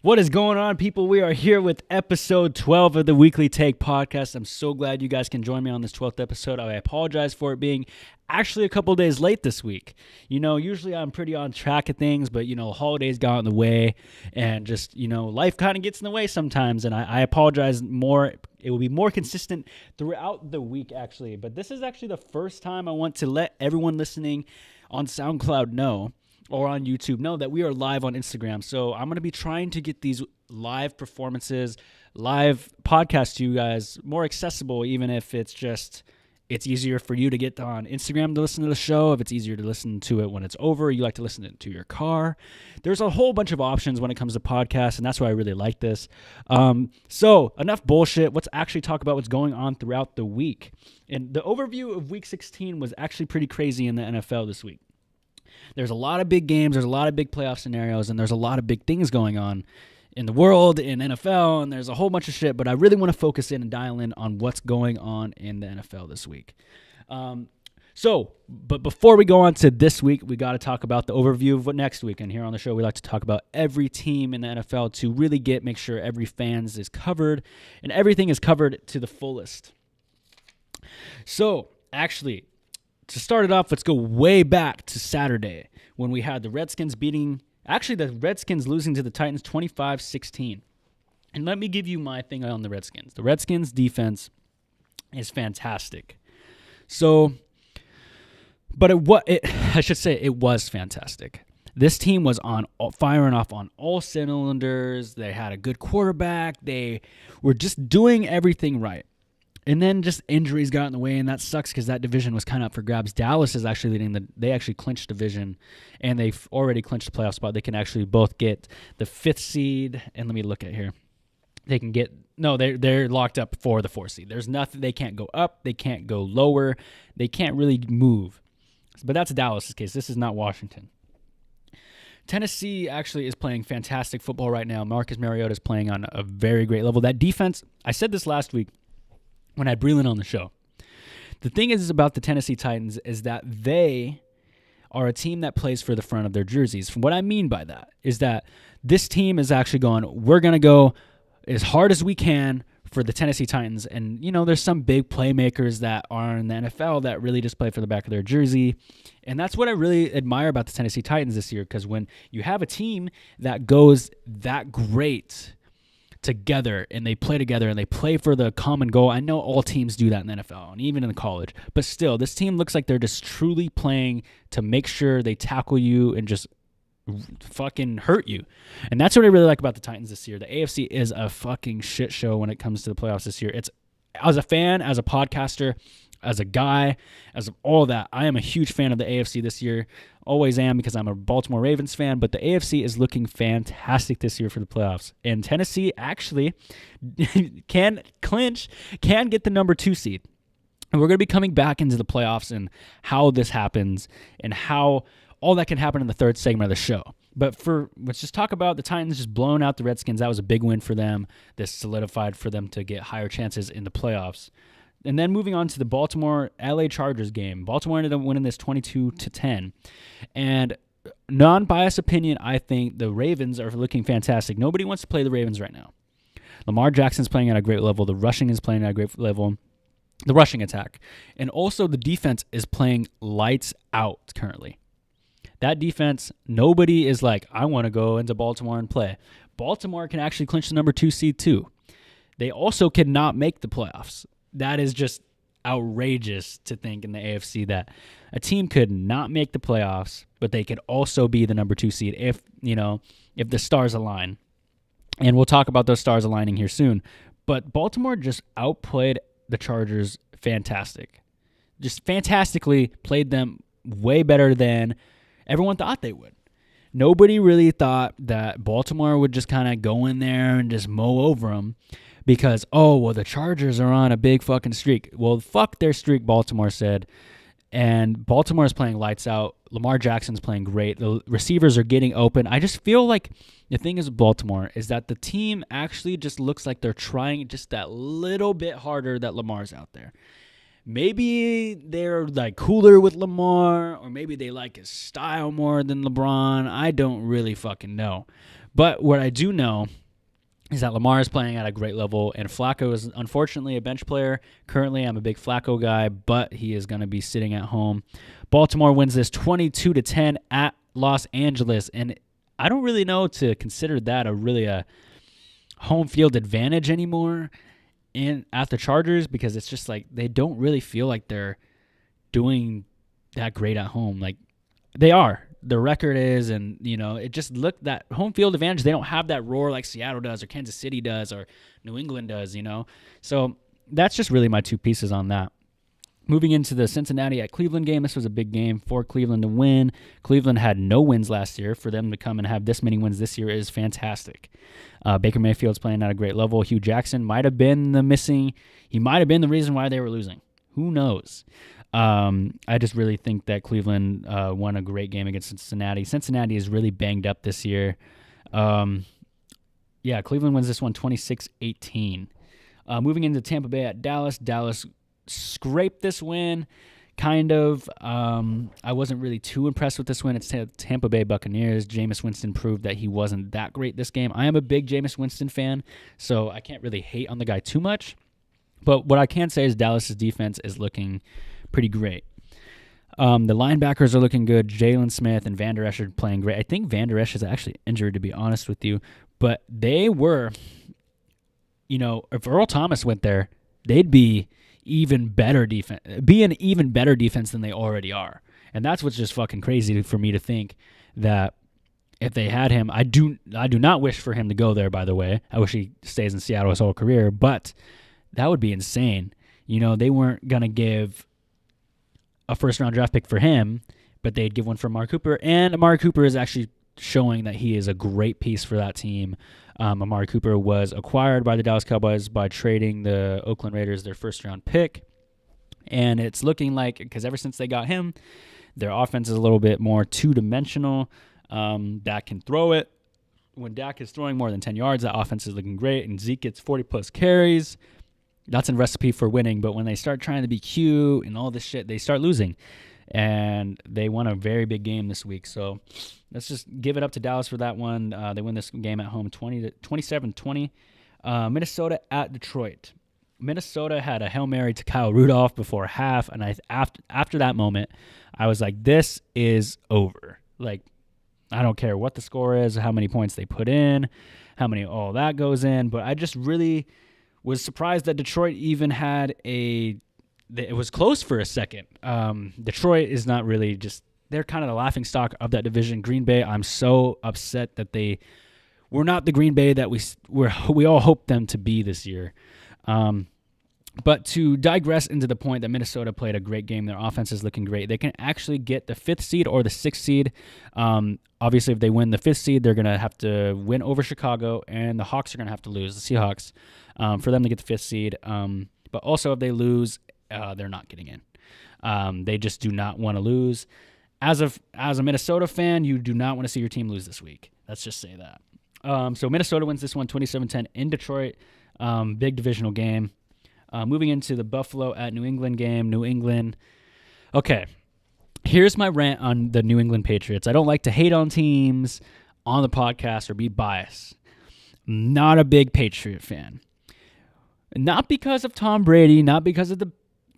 What is going on, people? We are here with episode 12 of the Weekly Take podcast. I'm so glad you guys can join me on this 12th episode. I apologize for it being actually a couple days late this week. Usually I'm pretty on track of things, but, holidays got in the way and just, life kind of gets in the way sometimes. And I apologize more. It will be more consistent throughout the week, actually. But this is actually the first time I want to let everyone listening on SoundCloud know, or on YouTube, know that we are live on Instagram. So I'm going to be trying to get these live performances, live podcasts to you guys more accessible, even if it's easier for you to get on Instagram to listen to the show, if it's easier to listen to it when it's over, you like to listen to your car. There's a whole bunch of options when it comes to podcasts, and that's why I really like this. So enough bullshit. Let's actually talk about what's going on throughout the week. And the overview of Week 16 was actually pretty crazy in the NFL this week. There's a lot of big games, there's a lot of big playoff scenarios, and there's a lot of big things going on in the world, in NFL, and there's a whole bunch of shit, but I really want to focus in and dial in on what's going on in the NFL this week. But before we go on to this week, we got to talk about the overview of what next week. And here on the show, we like to talk about every team in the NFL to really make sure every fans is covered and everything is covered to the fullest. So, actually, to start it off, let's go way back to Saturday when we had the Redskins losing to the Titans 25-16. And let me give you my thing on the Redskins. The Redskins defense is fantastic. So, but it was fantastic. This team was firing off on all cylinders. They had a good quarterback. They were just doing everything right. And then just injuries got in the way, and that sucks because that division was kind of up for grabs. Dallas is actually they actually clinched division, and they've already clinched the playoff spot. They can actually both get the 5th seed, and let me look at here. They're locked up for the 4th seed. There's nothing, they can't go up, they can't go lower, they can't really move. But that's Dallas' case. This is not Washington. Tennessee actually is playing fantastic football right now. Marcus Mariota is playing on a very great level. That defense, I said this last week when I had Breland on the show. The thing is about the Tennessee Titans is that they are a team that plays for the front of their jerseys. What I mean by that is that this team is actually going, we're going to go as hard as we can for the Tennessee Titans. And, there's some big playmakers that are in the NFL that really just play for the back of their jersey. And that's what I really admire about the Tennessee Titans this year, because when you have a team that goes that great together and they play together and they play for the common goal. I know all teams do that in the NFL and even in the college, but still, this team looks like they're just truly playing to make sure they tackle you and just fucking hurt you. And that's what I really like about the Titans this year. The AFC is a fucking shit show when it comes to the playoffs this year. It's, as a fan, as a podcaster, as a guy, as all that, I am a huge fan of the AFC this year. Always am, because I'm a Baltimore Ravens fan, but the AFC is looking fantastic this year for the playoffs. And Tennessee actually can get the number 2 seed. And we're going to be coming back into the playoffs and how this happens and how all that can happen in the third segment of the show. But let's just talk about the Titans just blowing out the Redskins. That was a big win for them. This solidified for them to get higher chances in the playoffs. And then moving on to the Baltimore-LA Chargers game. Baltimore ended up winning this 22-10. And non-biased opinion, I think the Ravens are looking fantastic. Nobody wants to play the Ravens right now. Lamar Jackson's playing at a great level. The rushing is playing at a great level. The rushing attack. And also the defense is playing lights out currently. That defense, nobody is like, I want to go into Baltimore and play. Baltimore can actually clinch the number 2 seed too. They also cannot make the playoffs. That is just outrageous to think in the AFC that a team could not make the playoffs, but they could also be the number 2 seed if the stars align. And we'll talk about those stars aligning here soon. But Baltimore just outplayed the Chargers fantastic. Just fantastically played them way better than everyone thought they would. Nobody really thought that Baltimore would just kind of go in there and just mow over them. Because, the Chargers are on a big fucking streak. Well, fuck their streak, Baltimore said. And Baltimore is playing lights out. Lamar Jackson's playing great. The receivers are getting open. I just feel like the thing is with Baltimore is that the team actually just looks like they're trying just that little bit harder that Lamar's out there. Maybe they're like cooler with Lamar, or maybe they like his style more than LeBron. I don't really fucking know. But what I do know is that Lamar is playing at a great level, and Flacco is unfortunately a bench player. Currently, I'm a big Flacco guy, but he is going to be sitting at home. Baltimore wins this 22-10 at Los Angeles, and I don't really know to consider that a home field advantage anymore at the Chargers, because it's just like they don't really feel like they're doing that great at home. Like they are. The record is, and it just looked that home field advantage. They don't have that roar like Seattle does or Kansas City does or New England does, So that's just really my two pieces on that. Moving into the Cincinnati at Cleveland game, this was a big game for Cleveland to win. Cleveland had no wins last year. For them to come and have this many wins this year is fantastic. Baker Mayfield's playing at a great level. Hugh Jackson might have been the reason why they were losing. Who knows? I just really think that Cleveland won a great game against Cincinnati. Cincinnati is really banged up this year. Cleveland wins this one 26-18. Moving into Tampa Bay at Dallas. Dallas scraped this win, kind of. I wasn't really too impressed with this win. It's Tampa Bay Buccaneers. Jameis Winston proved that he wasn't that great this game. I am a big Jameis Winston fan, so I can't really hate on the guy too much. But what I can say is Dallas's defense is looking pretty great. The linebackers are looking good. Jalen Smith and Van Der Esch are playing great. I think Van Der Esch is actually injured, to be honest with you. But they were, if Earl Thomas went there, they'd be an even better defense than they already are. And that's what's just fucking crazy for me to think that if they had him, I do not wish for him to go there, by the way. I wish he stays in Seattle his whole career, but that would be insane. They weren't going to give a first-round draft pick for him, but they'd give one for Amari Cooper, and Amari Cooper is actually showing that he is a great piece for that team. Amari Cooper was acquired by the Dallas Cowboys by trading the Oakland Raiders their first-round pick, and it's looking like, because ever since they got him, their offense is a little bit more two-dimensional. Dak can throw it. When Dak is throwing more than 10 yards, that offense is looking great, and Zeke gets 40-plus carries. That's a recipe for winning, but when they start trying to be cute and all this shit, they start losing. And they won a very big game this week. So let's just give it up to Dallas for that one. They win this game at home 27-20. Minnesota at Detroit. Minnesota had a Hail Mary to Kyle Rudolph before half, and after that moment, I was like, this is over. Like, I don't care what the score is, how many points they put in, all that goes in, but I just really was surprised that Detroit even had it was close for a second. Detroit is not really they're kind of the laughingstock of that division. Green Bay, I'm so upset that they were not the Green Bay that we all hoped them to be this year. But to digress into the point that Minnesota played a great game, their offense is looking great. They can actually get the 5th seed or the 6th seed. Obviously, if they win the 5th seed, they're going to have to win over Chicago, and the Hawks are going to have to lose, the Seahawks, for them to get the 5th seed. But also, if they lose, they're not getting in. They just do not want to lose. As a Minnesota fan, you do not want to see your team lose this week. Let's just say that. So Minnesota wins this one 27-10 in Detroit. Big divisional game. Moving into the Buffalo at New England game. New England. Okay, here's my rant on the New England Patriots. I don't like to hate on teams on the podcast or be biased. I'm not a big Patriot fan. Not because of Tom Brady, not because of the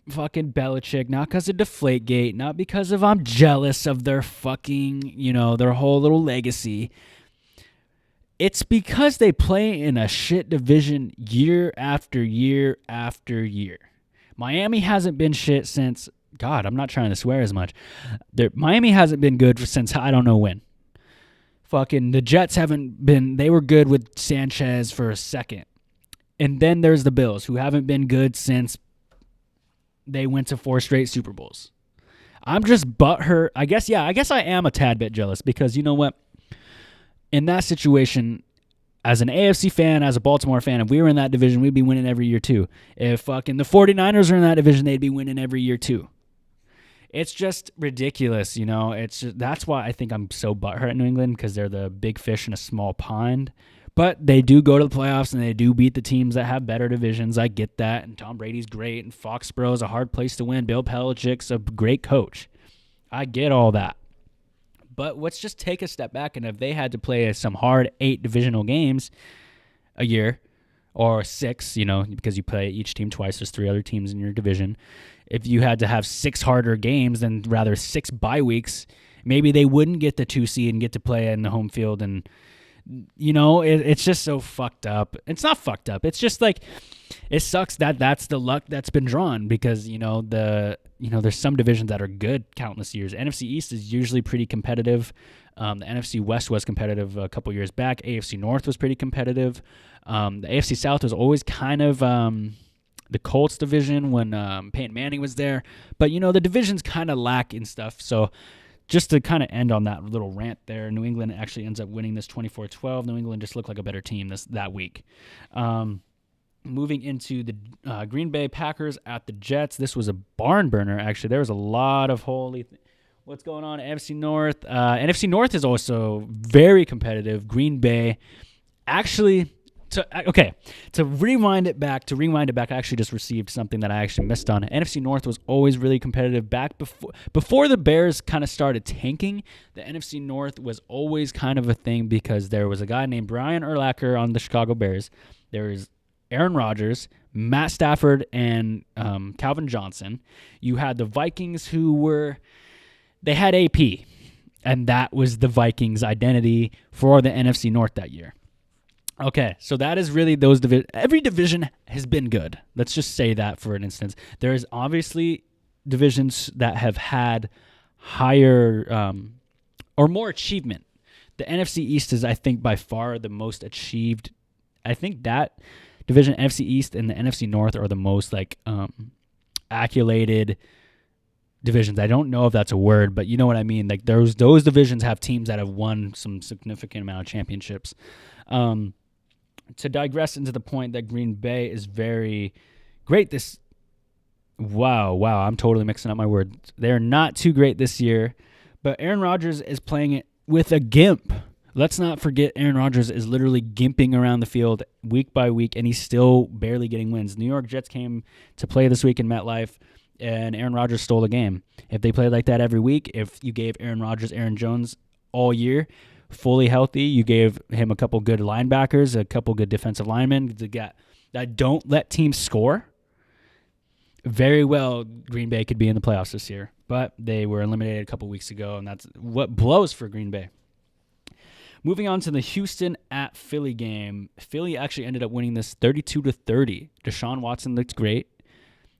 fucking Belichick, not because of Deflategate, not because of I'm jealous of their fucking, their whole little legacy. It's because they play in a shit division year after year after year. Miami hasn't been shit since, God, I'm not trying to swear as much. Miami hasn't been good since I don't know when. Fucking the Jets haven't been, they were good with Sanchez for a second. And then there's the Bills, who haven't been good since they went to 4 straight Super Bowls. I'm just butthurt. I guess I am a tad bit jealous because you know what? In that situation, as an AFC fan, as a Baltimore fan, if we were in that division, we'd be winning every year too. If fucking the 49ers are in that division, they'd be winning every year too. It's just ridiculous, that's why I think I'm so butthurt at New England, because they're the big fish in a small pond. But they do go to the playoffs, and they do beat the teams that have better divisions. I get that, and Tom Brady's great, and Foxborough is a hard place to win. Bill Belichick's a great coach. I get all that. But let's just take a step back, and if they had to play some hard 8 divisional games a year, or 6, because you play each team twice, there's 3 other teams in your division. If you had to have 6 harder games than rather 6 bye weeks, maybe they wouldn't get the 2 seed and get to play in the home field. And, it's just so fucked up. It's not fucked up. It's just like, it sucks that that's the luck that's been drawn because, there's some divisions that are good countless years. NFC East is usually pretty competitive. The NFC West was competitive a couple years back. AFC North was pretty competitive. The AFC South was always kind of the Colts division when Peyton Manning was there. But, the divisions kind of lack in stuff. So just to kind of end on that little rant there, New England actually ends up winning this 24-12. New England just looked like a better team that week. Moving into the Green Bay Packers at the Jets. This was a barn burner, actually. There was a lot of what's going on? NFC North. NFC North is also very competitive. Green Bay actually... To rewind it back, I actually just received something that I actually missed on. NFC North was always really competitive back before the Bears kind of started tanking. The NFC North was always kind of a thing because there was a guy named Brian Urlacher on the Chicago Bears. There was Aaron Rodgers, Matt Stafford, and Calvin Johnson. You had the Vikings they had AP, and that was the Vikings' identity for the NFC North that year. Okay, so that is really those divisions. Every division has been good. Let's just say that for an instance. There's obviously divisions that have had higher or more achievement. The NFC East is, I think, by far the most achieved. I think that division, NFC East and the NFC North, are the most accoladed divisions. I don't know if that's a word, but you know what I mean. Like those divisions have teams that have won some significant amount of championships. To digress into the point that Green Bay is very great Wow, I'm totally mixing up my words. They're not too great this year, but Aaron Rodgers is playing it with a gimp. Let's not forget Aaron Rodgers is literally gimping around the field week by week, and he's still barely getting wins. New York Jets came to play this week in MetLife, and Aaron Rodgers stole the game. If they played like that every week, if you gave Aaron Rodgers Aaron Jones all year, fully healthy, you gave him a couple good linebackers, a couple good defensive linemen that don't let teams score, very well Green Bay could be in the playoffs this year. But they were eliminated a couple weeks ago, and that's what blows for Green Bay. Moving on to the Houston at Philly game. Philly actually ended up winning this 32-30. Deshaun Watson looked great.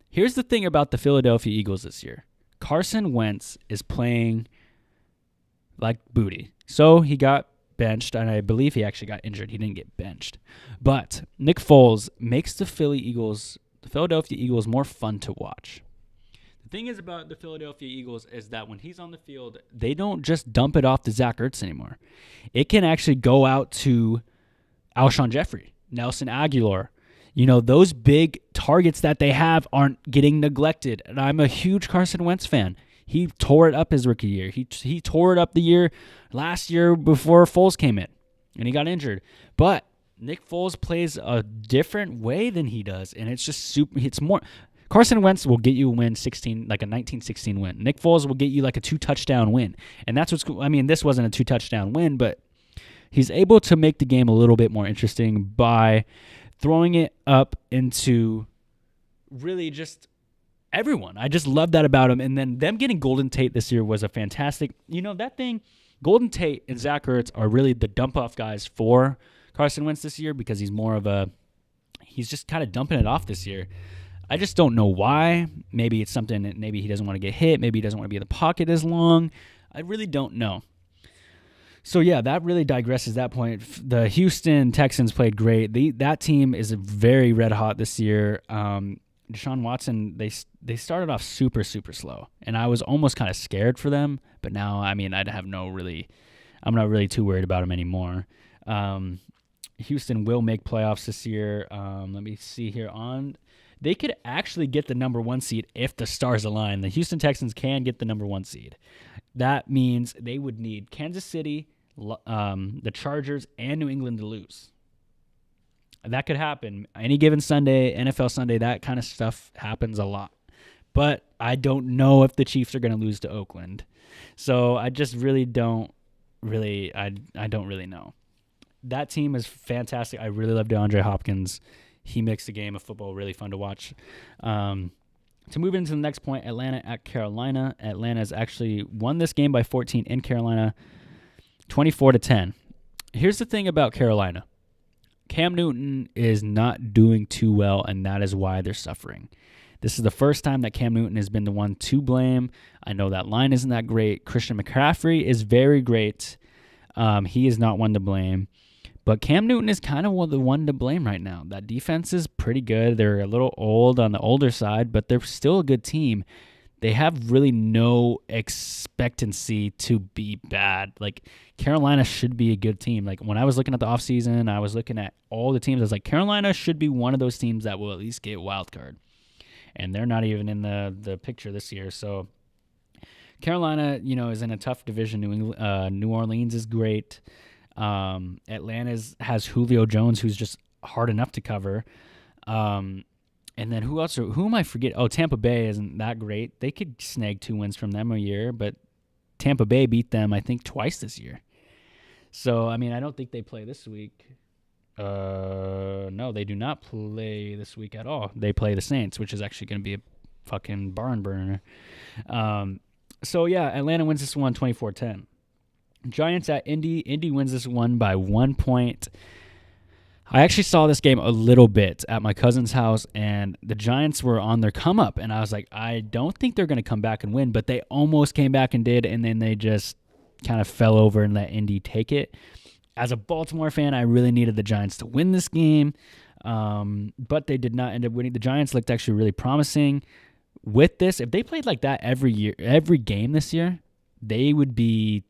Here's the thing about the Philadelphia Eagles this year. Carson Wentz is playing like booty. So he got benched, and I believe he actually got injured. He didn't get benched. But Nick Foles makes the Philadelphia Eagles more fun to watch. The thing is about the Philadelphia Eagles is that when he's on the field, they don't just dump it off to Zach Ertz anymore. It can actually go out to Alshon Jeffrey, Nelson Aguilar. Those big targets that they have aren't getting neglected. And I'm a huge Carson Wentz fan. He tore it up his rookie year. He tore it up last year before Foles came in, and he got injured. But Nick Foles plays a different way than he does, and it's just it's more. Carson Wentz will get you a win 16, like a 19-16 win. Nick Foles will get you like a 2-touchdown win, and that's what's. This wasn't a 2-touchdown win, but he's able to make the game a little bit more interesting by throwing it up into really just everyone. I just love that about him. And then them getting Golden Tate this year was a fantastic, that thing. Golden Tate and Zach Ertz are really the dump-off guys for Carson Wentz this year because he's just kind of dumping it off this year. I just don't know why. Maybe it's something that maybe he doesn't want to get hit. Maybe he doesn't want to be in the pocket as long. I really don't know. So, yeah, that really digresses that point. The Houston Texans played great. That team is very red hot this year. Deshaun Watson, they started off super, super slow, and I was almost kind of scared for them. But now, I'm not really too worried about him anymore. Houston will make playoffs this year. Let me see here they could actually get the number 1 seed if the stars align. The Houston Texans can get the number 1 seed. That means they would need Kansas City, the Chargers, and New England to lose. That could happen. Any given Sunday, NFL Sunday, that kind of stuff happens a lot. But I don't know if the Chiefs are going to lose to Oakland. So I just really don't I don't really know. That team is fantastic. I really love DeAndre Hopkins. He makes the game of football really fun to watch. To move into the next point, Atlanta at Carolina. Atlanta has actually won this game by 14 in Carolina, 24-10. Here's the thing about Carolina. Cam Newton is not doing too well, and that is why they're suffering. This is the first time that Cam Newton has been the one to blame. I know that line isn't that great. Christian McCaffrey is very great. He is not one to blame. But Cam Newton is kind of the one to blame right now. That defense is pretty good. They're a little old on the older side, but they're still a good team. They have really no expectancy to be bad. Like, Carolina should be a good team. Like, when I was looking at the offseason, I was looking at all the teams. I was like, Carolina should be one of those teams that will at least get wild card. And they're not even in the picture this year. So Carolina, is in a tough division. New Orleans is great. Atlanta has Julio Jones, who's just hard enough to cover. And then who else? Who am I forgetting? Oh, Tampa Bay isn't that great. They could snag 2 wins from them a year, but Tampa Bay beat them, I think, twice this year. So, I don't think they play this week. No, they do not play this week at all. They play the Saints, which is actually going to be a fucking barn burner. So, yeah, Atlanta wins this one 24-10. Giants at Indy. Indy wins this one by 1 point. I actually saw this game a little bit at my cousin's house, and the Giants were on their come up, and I was like, I don't think they're going to come back and win, but they almost came back and did, and then they just kind of fell over and let Indy take it. As a Baltimore fan, I really needed the Giants to win this game, but they did not end up winning. The Giants looked actually really promising. With this, if they played like that every game this year, they would be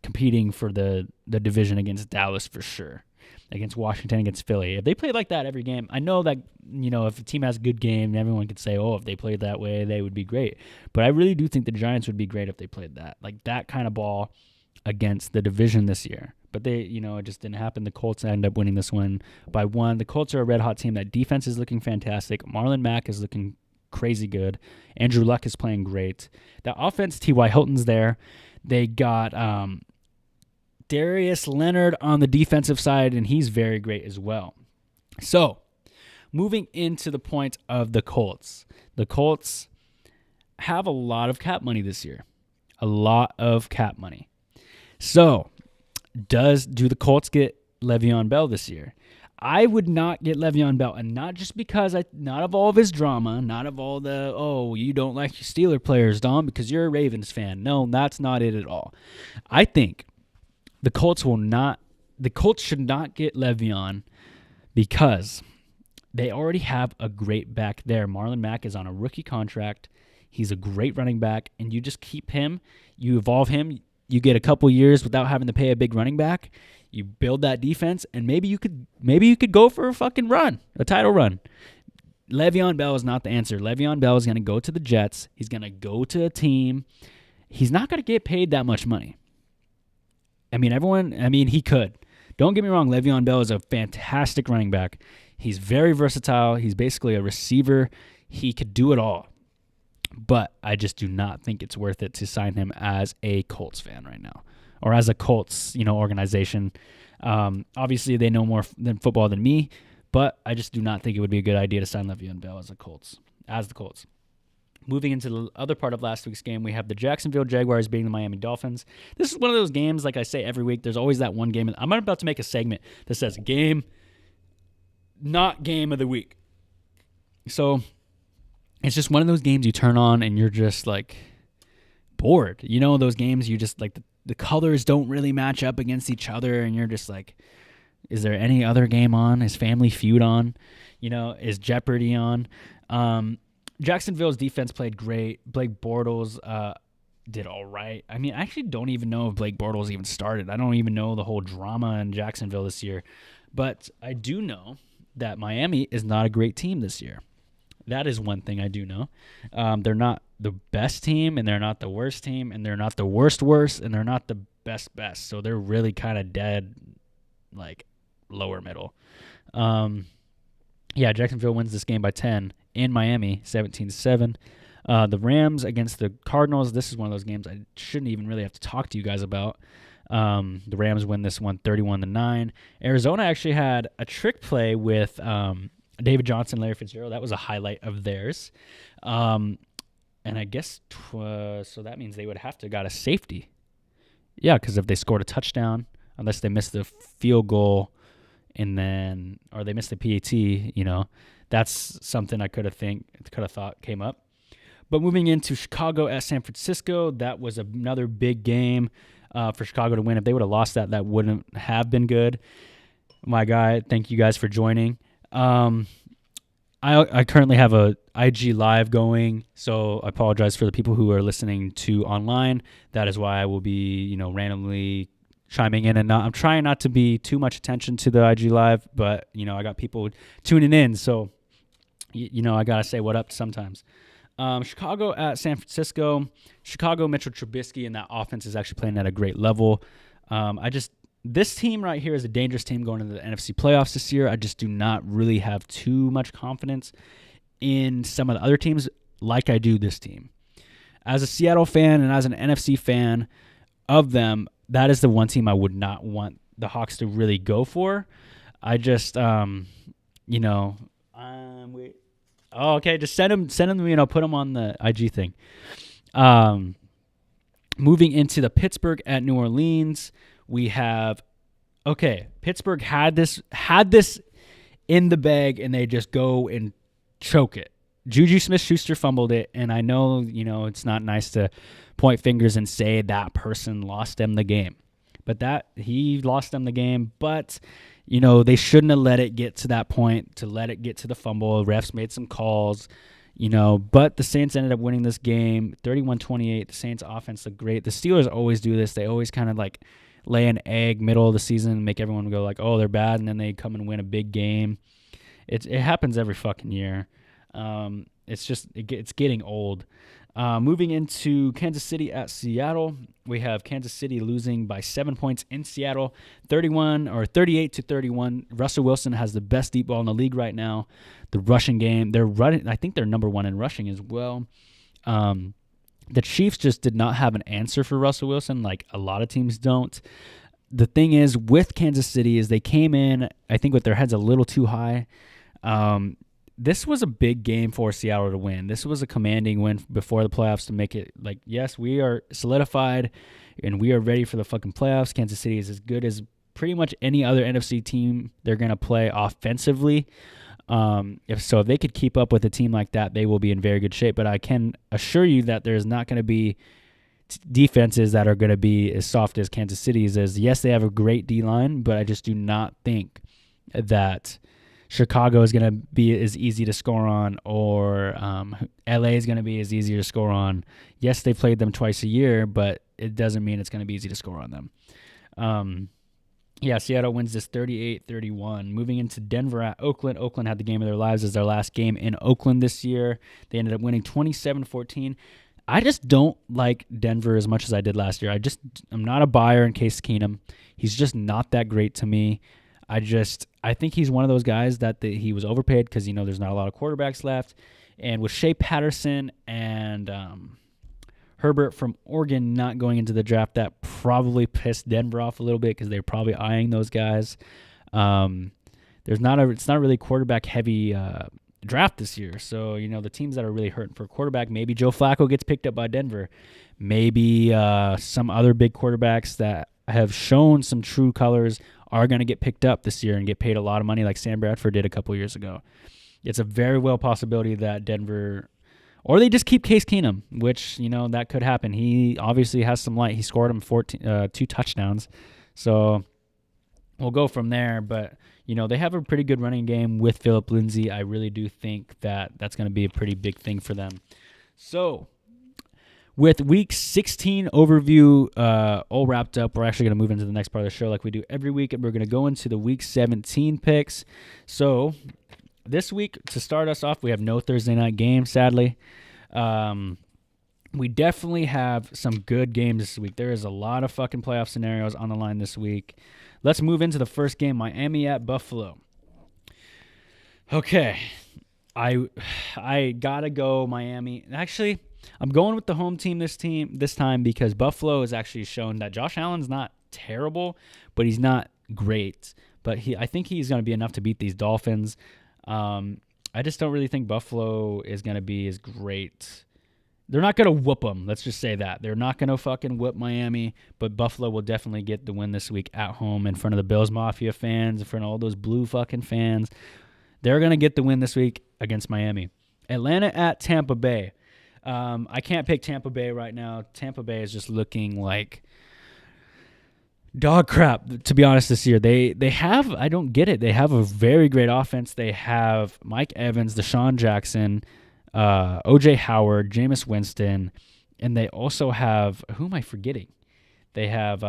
competing for the division against Dallas for sure, against Washington, against Philly. If they played like that every game, I know that, if a team has a good game, everyone could say, if they played that way, they would be great. But I really do think the Giants would be great if they played that, like that kind of ball against the division this year. But they, it just didn't happen. The Colts end up winning this one by 1. The Colts are a red-hot team. That defense is looking fantastic. Marlon Mack is looking crazy good. Andrew Luck is playing great. The offense, T.Y. Hilton's there. They got Darius Leonard on the defensive side, and he's very great as well. So, moving into the point of the Colts. The Colts have a lot of cap money this year. A lot of cap money. So, do the Colts get Le'Veon Bell this year? I would not get Le'Veon Bell, and not just because not of all of his drama, not of all the, you don't like your Steeler players, Dom, because you're a Ravens fan. No, that's not it at all. I think the Colts should not get Le'Veon because they already have a great back there. Marlon Mack is on a rookie contract. He's a great running back, and you just keep him, you evolve him, you get a couple years without having to pay a big running back. You build that defense, and maybe you could go for a fucking run, a title run. Le'Veon Bell is not the answer. Le'Veon Bell is going to go to the Jets. He's going to go to a team. He's not going to get paid that much money. He could. Don't get me wrong, Le'Veon Bell is a fantastic running back. He's very versatile. He's basically a receiver. He could do it all. But I just do not think it's worth it to sign him as a Colts fan right now, or as a Colts, organization. Obviously, they know more than football than me, but I just do not think it would be a good idea to sign Le'Veon Bell as the Colts. Moving into the other part of last week's game, we have the Jacksonville Jaguars beating the Miami Dolphins. This is one of those games, like I say every week, there's always that one game. I'm about to make a segment that says game, not game of the week. So it's just one of those games you turn on and you're just like bored. Those games you just like the colors don't really match up against each other, and you're just like, is there any other game on? Is Family Feud on? Is Jeopardy on? Jacksonville's defense played great. Blake Bortles did all right. I actually don't even know if Blake Bortles even started. I don't even know the whole drama in Jacksonville this year. But I do know that Miami is not a great team this year. That is one thing I do know. They're not the best team, and they're not the worst team, and they're not the worst, and they're not the best. So they're really kind of dead, like lower middle. Jacksonville wins this game by 10 in Miami, 17-7. The Rams against the Cardinals. This is one of those games I shouldn't even really have to talk to you guys about. The Rams win this one 31-9. Arizona actually had a trick play with David Johnson, Larry Fitzgerald. That was a highlight of theirs. And I guess so that means they would have to got a safety. Yeah, because if they scored a touchdown, unless they missed the field goal or they missed the PAT, that's something I could have thought came up. But moving into Chicago at San Francisco, that was another big game for Chicago to win. If they would have lost that wouldn't have been good. My guy, thank you guys for joining. I currently have a IG live going, so I apologize for the people who are listening to online. That is why I will be, randomly chiming in, and I'm trying not to be too much attention to the IG live, but I got people tuning in, so I gotta say what up sometimes. Chicago at San Francisco. Chicago, Mitchell Trubisky, and that offense is actually playing at a great level. This team right here is a dangerous team going into the NFC playoffs this year. I just do not really have too much confidence in some of the other teams like I do this team. As a Seattle fan and as an NFC fan of them, that is the one team I would not want the Hawks to really go for. I just, okay, just send them, put them on the IG thing. Moving into the Pittsburgh at New Orleans, we have, Pittsburgh had this in the bag, and they just go and choke it. Juju Smith-Schuster fumbled it, and I know, it's not nice to point fingers and say that person lost them the game. But he lost them the game, but they shouldn't have let it get to that point, to let it get to the fumble. Refs made some calls, but the Saints ended up winning this game 31-28. The Saints offense looked great. The Steelers always do this. They always kind of like lay an egg middle of the season and make everyone go like, oh, they're bad, and then they come and win a big game. It happens every fucking year. It's getting old. Moving into Kansas City at Seattle, we have Kansas City losing by 7 points in Seattle, 38-31. Russell Wilson has the best deep ball in the league right now. The rushing game, they're running. I think they're number one in rushing as well. The Chiefs just did not have an answer for Russell Wilson, like a lot of teams don't. The thing is with Kansas City is they came in, I think, with their heads a little too high. This was a big game for Seattle to win. This was a commanding win before the playoffs to make it like, yes, we are solidified and we are ready for the fucking playoffs. Kansas City is as good as pretty much any other NFC team they're going to play offensively. If they could keep up with a team like that, they will be in very good shape. But I can assure you that there's not going to be defenses that are going to be as soft as Kansas City's. As yes, they have a great D-line, but I just do not think that Chicago is going to be as easy to score on, or LA is going to be as easy to score on. Yes, they played them twice a year, but it doesn't mean it's going to be easy to score on them. Seattle wins this 38-31. Moving into Denver at Oakland. Oakland had the game of their lives as their last game in Oakland this year. They ended up winning 27-14. I just don't like Denver as much as I did last year. I'm not a buyer in Case Keenum. He's just not that great to me. I think he's one of those guys that he was overpaid because, there's not a lot of quarterbacks left. And with Shea Patterson and Herbert from Oregon not going into the draft, that probably pissed Denver off a little bit because they're probably eyeing those guys. It's not really quarterback heavy draft this year. So, the teams that are really hurting for a quarterback, maybe Joe Flacco gets picked up by Denver. Maybe some other big quarterbacks that have shown some true colors are going to get picked up this year and get paid a lot of money like Sam Bradford did a couple years ago. It's a very well possibility that Denver, or they just keep Case Keenum, which, that could happen. He obviously has some light. He scored him 2 touchdowns. So we'll go from there. But, they have a pretty good running game with Phillip Lindsay. I really do think that that's going to be a pretty big thing for them. So with Week 16 overview all wrapped up, we're actually going to move into the next part of the show like we do every week, and we're going to go into the Week 17 picks. So this week, to start us off, we have no Thursday night game, sadly. We definitely have some good games this week. There is a lot of fucking playoff scenarios on the line this week. Let's move into the first game, Miami at Buffalo. Okay. I I gotta go Miami. Actually, I'm going with the home team this time because Buffalo has actually shown that Josh Allen's not terrible, but he's not great. But I think he's going to be enough to beat these Dolphins. I just don't really think Buffalo is going to be as great. They're not going to whoop them. Let's just say that. They're not going to fucking whoop Miami, but Buffalo will definitely get the win this week at home in front of the Bills Mafia fans, in front of all those blue fucking fans. They're going to get the win this week against Miami. Atlanta at Tampa Bay. I can't pick Tampa Bay right now. Tampa Bay is just looking like dog crap, to be honest, this year. They have, I don't get it. They have a very great offense. They have Mike Evans, Deshaun Jackson, O.J. Howard, Jameis Winston, and they also have, who am I forgetting? They have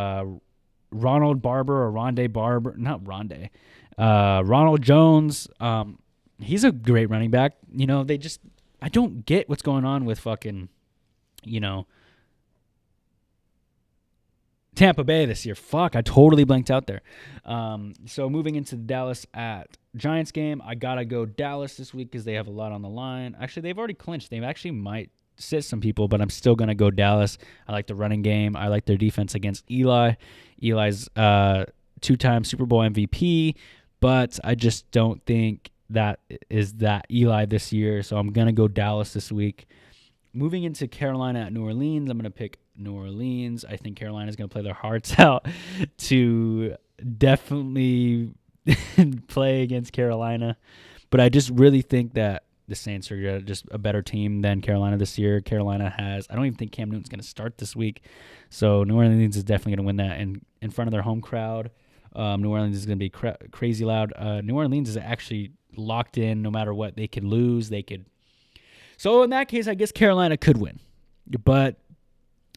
Ronald Barber or Rondé Barber, not Rondé, Ronald Jones. He's a great running back. You know, I don't get what's going on with fucking, Tampa Bay this year. Fuck, I totally blanked out there. So moving into the Dallas at Giants game, I gotta go Dallas this week because they have a lot on the line. Actually, they've already clinched. They actually might sit some people, but I'm still gonna go Dallas. I like the running game. I like their defense against Eli. Eli's two-time Super Bowl MVP, but I just don't think that is that Eli this year. So I'm gonna go Dallas this week. Moving into Carolina at New Orleans, I'm going to pick New Orleans. I think Carolina's going to play their hearts out to definitely play against Carolina. But I just really think that the Saints are just a better team than Carolina this year. Carolina I don't even think Cam Newton's going to start this week. So New Orleans is definitely going to win that in front of their home crowd. New Orleans is going to be crazy loud. New Orleans is actually locked in no matter what. They could lose. So in that case, I guess Carolina could win, but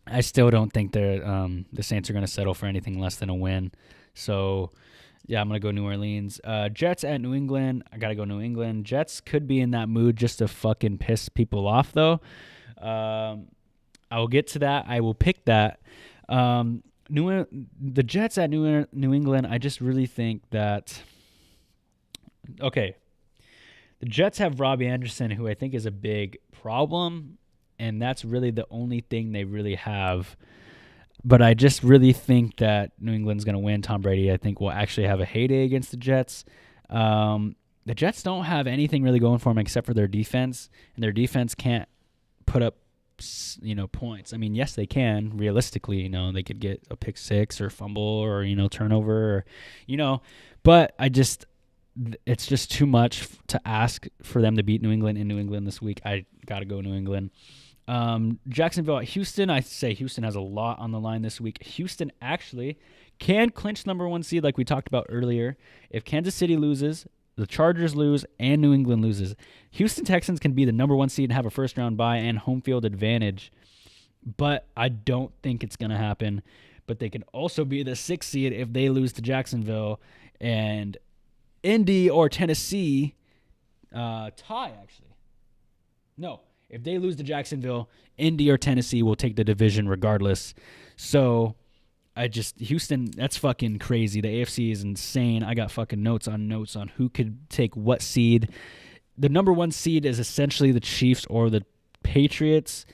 I still don't think the Saints are going to settle for anything less than a win. So yeah, I'm going to go New Orleans. Jets at New England. I got to go New England. Jets could be in that mood just to fucking piss people off, though. I will get to that. I will pick that. The Jets at New England, I just really think that. Okay. The Jets have Robbie Anderson, who I think is a big problem, and that's really the only thing they really have. But I just really think that New England's going to win. Tom Brady, I think, will actually have a heyday against the Jets. The Jets don't have anything really going for them except for their defense, and their defense can't put up, points. I mean, yes, they can. Realistically, they could get a pick six or fumble or turnover, or, but it's just too much to ask for them to beat New England in New England this week. I got to go New England. Jacksonville at Houston. I say Houston has a lot on the line this week. Houston actually can clinch number one seed like we talked about earlier. If Kansas City loses, the Chargers lose, and New England loses, Houston Texans can be the number one seed and have a first-round bye and home field advantage. But I don't think it's going to happen. But they can also be the sixth seed if they lose to Jacksonville, and Indy or Tennessee tie, actually. No, if they lose to Jacksonville, Indy or Tennessee will take the division regardless. So, Houston, that's fucking crazy. The AFC is insane. I got fucking notes on who could take what seed. The number one seed is essentially the Chiefs or the Patriots,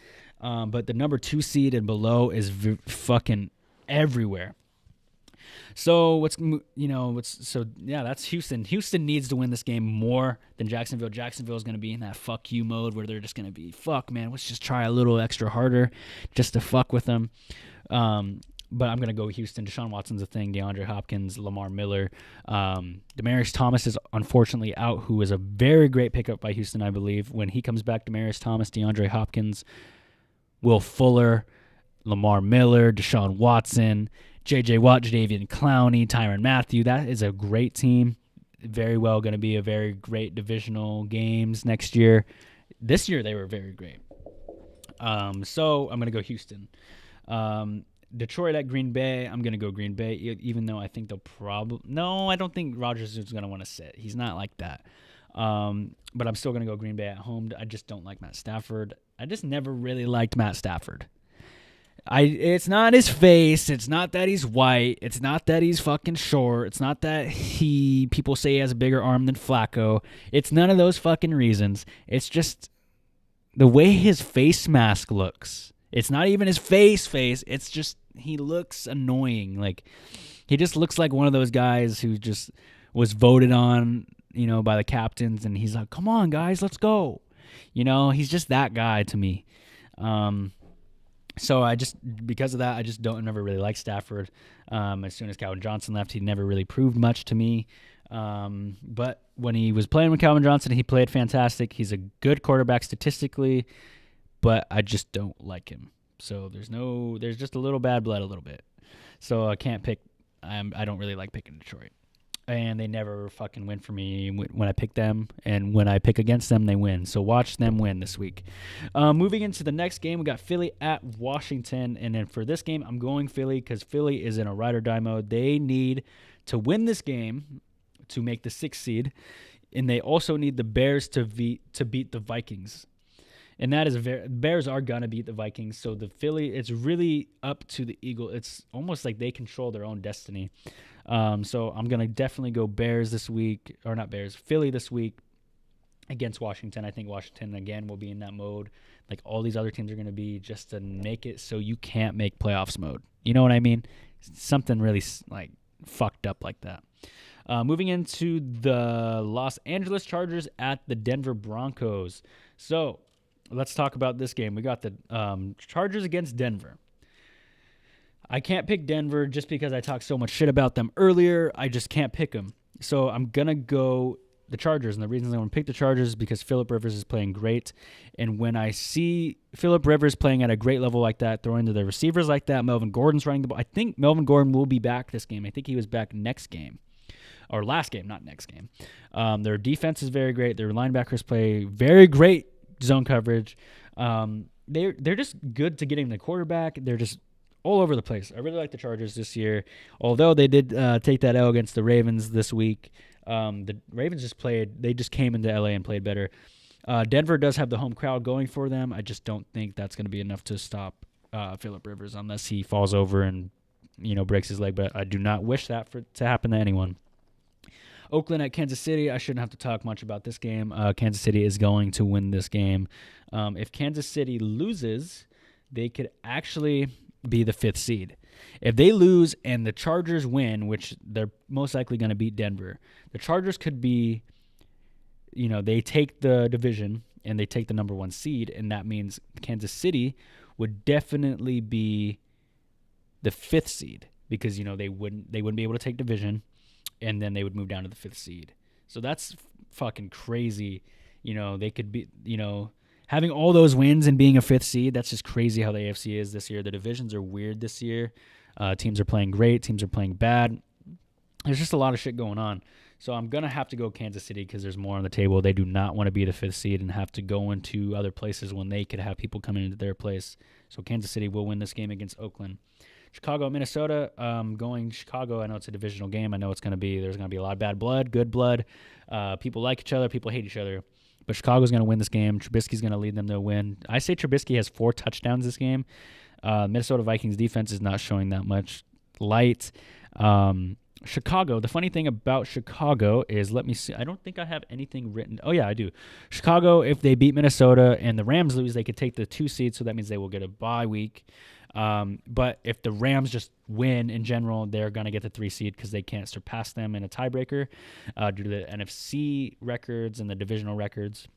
but the number two seed and below is fucking everywhere. So that's Houston. Houston needs to win this game more than Jacksonville. Jacksonville is going to be in that fuck you mode where they're just going to be, fuck, man, let's just try a little extra harder just to fuck with them. But I'm going to go Houston. Deshaun Watson's a thing. DeAndre Hopkins, Lamar Miller. Demaryius Thomas is unfortunately out, who is a very great pickup by Houston, I believe. When he comes back, Demaryius Thomas, DeAndre Hopkins, Will Fuller, Lamar Miller, Deshaun Watson, J.J. Watt, Jadeveon Clowney, Tyrann Mathieu. That is a great team. Very well going to be a very great divisional games next year. This year they were very great. So I'm going to go Houston. Detroit at Green Bay. I'm going to go Green Bay, even though I think they'll probably... No, I don't think Rodgers is going to want to sit. He's not like that. But I'm still going to go Green Bay at home. I just don't like Matt Stafford. I just never really liked Matt Stafford. It's not his face. It's not that he's white. It's not that he's fucking short. It's not that people say he has a bigger arm than Flacco. It's none of those fucking reasons. It's just the way his face mask looks. It's not even his face. It's just he looks annoying. Like he just looks like one of those guys who just was voted on, by the captains, and he's like, "Come on, guys, let's go." He's just that guy to me. So because of that, I just don't never really like Stafford. As soon as Calvin Johnson left, he never really proved much to me. But when he was playing with Calvin Johnson, he played fantastic. He's a good quarterback statistically, but I just don't like him. So there's just a little bad blood a little bit. So I can't pick. I don't really like picking Detroit. And they never fucking win for me when I pick them. And when I pick against them, they win. So watch them win this week. Moving into the next game, we got Philly at Washington. And then for this game, I'm going Philly because Philly is in a ride or die mode. They need to win this game to make the 6th seed. And they also need the Bears to beat the Vikings. And that is Bears are going to beat the Vikings. So the Philly, it's really up to the Eagle. It's almost like they control their own destiny. So I'm going to definitely go Bears this week, or not Bears, Philly this week against Washington. I think Washington, again, will be in that mode like all these other teams are going to be, just to make it so you can't make playoffs mode. You know what I mean? Something really like fucked up like that. Moving into the Los Angeles Chargers at the Denver Broncos. So let's talk about this game. We got the Chargers against Denver. I can't pick Denver just because I talked so much shit about them earlier. I just can't pick them. So I'm going to go the Chargers. And the reason I want to pick the Chargers is because Phillip Rivers is playing great. And when I see Phillip Rivers playing at a great level like that, throwing to the receivers like that, Melvin Gordon's running the ball. I think Melvin Gordon will be back this game. I think he was back next game. Or last game, not next game. Their defense is very great. Their linebackers play very great zone coverage. They're just good to getting the quarterback. They're just all over the place. I really like the Chargers this year. Although they did take that L against the Ravens this week. The Ravens they just came into LA and played better. Denver does have the home crowd going for them. I just don't think that's going to be enough to stop Phillip Rivers unless he falls over and breaks his leg. But I do not wish that to happen to anyone. Oakland at Kansas City. I shouldn't have to talk much about this game. Kansas City is going to win this game. If Kansas City loses, they could actually be the 5th seed. If they lose and the Chargers win, which they're most likely going to beat Denver, the Chargers could be, they take the division and they take the number 1 seed, and that means Kansas City would definitely be the 5th seed because they wouldn't be able to take division, and then they would move down to the 5th seed. So that's fucking crazy. They could be, having all those wins and being a 5th seed. That's just crazy how the AFC is this year. The divisions are weird this year. Teams are playing great. Teams are playing bad. There's just a lot of shit going on. So I'm going to have to go Kansas City because there's more on the table. They do not want to be the 5th seed and have to go into other places when they could have people coming into their place. So Kansas City will win this game against Oakland. Chicago, Minnesota, going Chicago. I know it's a divisional game. I know there's going to be a lot of bad blood, good blood. People like each other. People hate each other. But Chicago's going to win this game. Trubisky's going to lead them to a win. I say Trubisky has 4 touchdowns this game. Minnesota Vikings defense is not showing that much light. Chicago, the funny thing about Chicago is, let me see. I don't think I have anything written. Oh, yeah, I do. Chicago, if they beat Minnesota and the Rams lose, they could take the 2 seed, so that means they will get a bye week. But if the Rams just win in general, they're going to get the 3 seed because they can't surpass them in a tiebreaker due to the NFC records and the divisional records.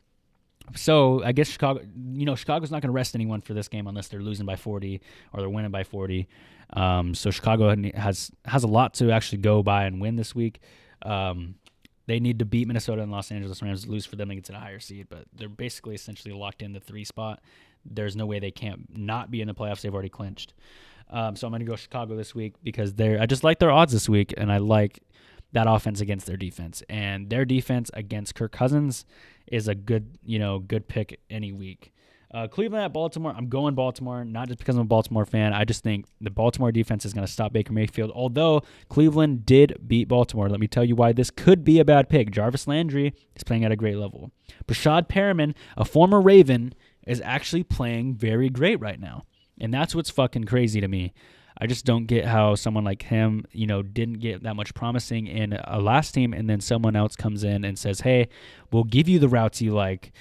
So I guess Chicago's not going to rest anyone for this game unless they're losing by 40 or they're winning by 40. So Chicago has a lot to actually go by and win this week. They need to beat Minnesota and Los Angeles Rams, lose for them to get to the higher seed, but they're basically essentially locked in the 3 spot. There's no way they can't not be in the playoffs. They've already clinched. So I'm going to go Chicago this week because I just like their odds this week, and I like that offense against their defense. And their defense against Kirk Cousins is a good pick any week. Cleveland at Baltimore. I'm going Baltimore, not just because I'm a Baltimore fan. I just think the Baltimore defense is going to stop Baker Mayfield. Although Cleveland did beat Baltimore. Let me tell you why this could be a bad pick. Jarvis Landry is playing at a great level. Brashad Perriman, a former Raven, is actually playing very great right now. And that's what's fucking crazy to me. I just don't get how someone like him, didn't get that much promising in a last team, and then someone else comes in and says, hey, we'll give you the routes you like.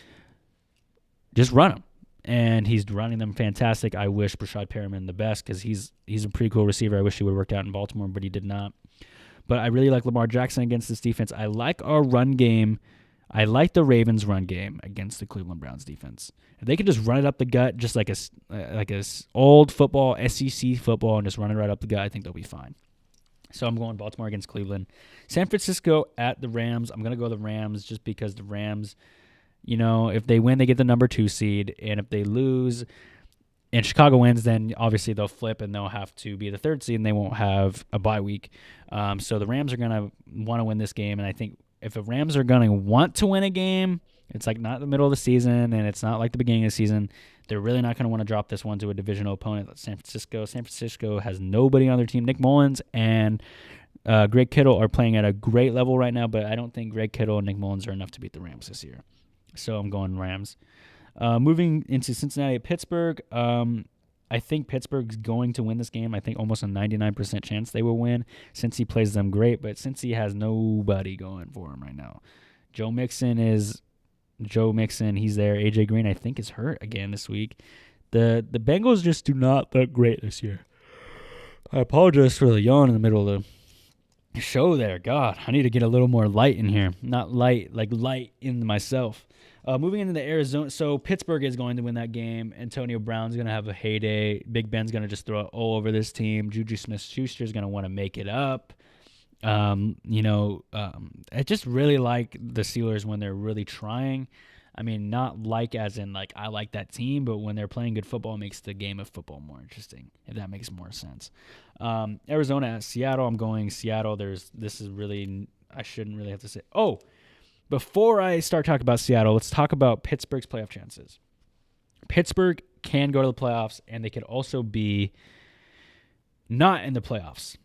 Just run them. And he's running them fantastic. I wish Brashad Perriman the best because he's a pretty cool receiver. I wish he would have worked out in Baltimore, but he did not. But I really like Lamar Jackson against this defense. I like our run game. I like the Ravens' run game against the Cleveland Browns defense. If they can just run it up the gut, just like a old football, SEC football, and just run it right up the gut, I think they'll be fine. So I'm going Baltimore against Cleveland. San Francisco at the Rams. I'm going to go the Rams just because the Rams, if they win, they get the number 2 seed. And if they lose and Chicago wins, then obviously they'll flip and they'll have to be the 3rd seed and they won't have a bye week. So the Rams are going to want to win this game. And I think if the Rams are going to want to win a game, it's like not the middle of the season and it's not like the beginning of the season. They're really not going to want to drop this one to a divisional opponent like San Francisco. San Francisco has nobody on their team. Nick Mullins and Greg Kittle are playing at a great level right now, but I don't think Greg Kittle and Nick Mullins are enough to beat the Rams this year. So I'm going Rams. Moving into Cincinnati at Pittsburgh, I think Pittsburgh's going to win this game. I think almost a 99% chance they will win since he plays them great, but since he has nobody going for him right now. Joe Mixon, he's there. AJ Green, I think, is hurt again this week. The Bengals just do not look great this year. I apologize for the yawn in the middle of the show there. God, I need to get a little more light in here. Not light, like light in myself. Moving into the Arizona, so Pittsburgh is going to win that game. Antonio Brown's going to have a heyday. Big Ben's going to just throw it all over this team. Juju Smith-Schuster is going to want to make it up. I just really like the Steelers when they're really trying. I mean, not like as in like I like that team, but when they're playing good football, it makes the game of football more interesting, if that makes more sense. Arizona at Seattle, I'm going Seattle. I shouldn't really have to say. Oh, before I start talking about Seattle, let's talk about Pittsburgh's playoff chances. Pittsburgh can go to the playoffs, and they could also be not in the playoffs.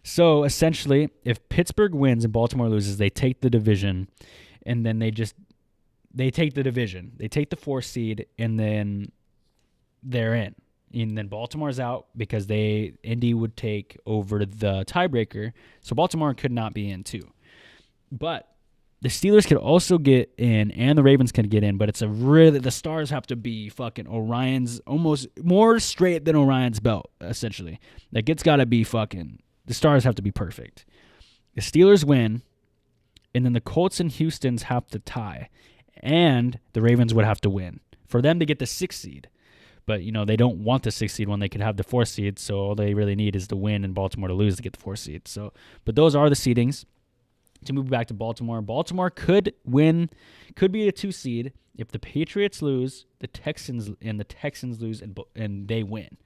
So, essentially, if Pittsburgh wins and Baltimore loses, they take the division, and then they take the division. They take the 4th seed, and then they're in. And then Baltimore's out because Indy would take over the tiebreaker, so Baltimore could not be in too. But the Steelers could also get in, and the Ravens can get in, but the stars have to be fucking Orion's, almost more straight than Orion's belt, essentially. Like, it's got to be the stars have to be perfect. The Steelers win, and then the Colts and Houston's have to tie, and the Ravens would have to win for them to get the 6th seed. But, they don't want the 6th seed when they could have the 4th seed, so all they really need is to win and Baltimore to lose to get the 4th seed. So, but those are the seedings. To move back to Baltimore, Baltimore could be a 2 seed if the Patriots lose, the Texans lose, and they win.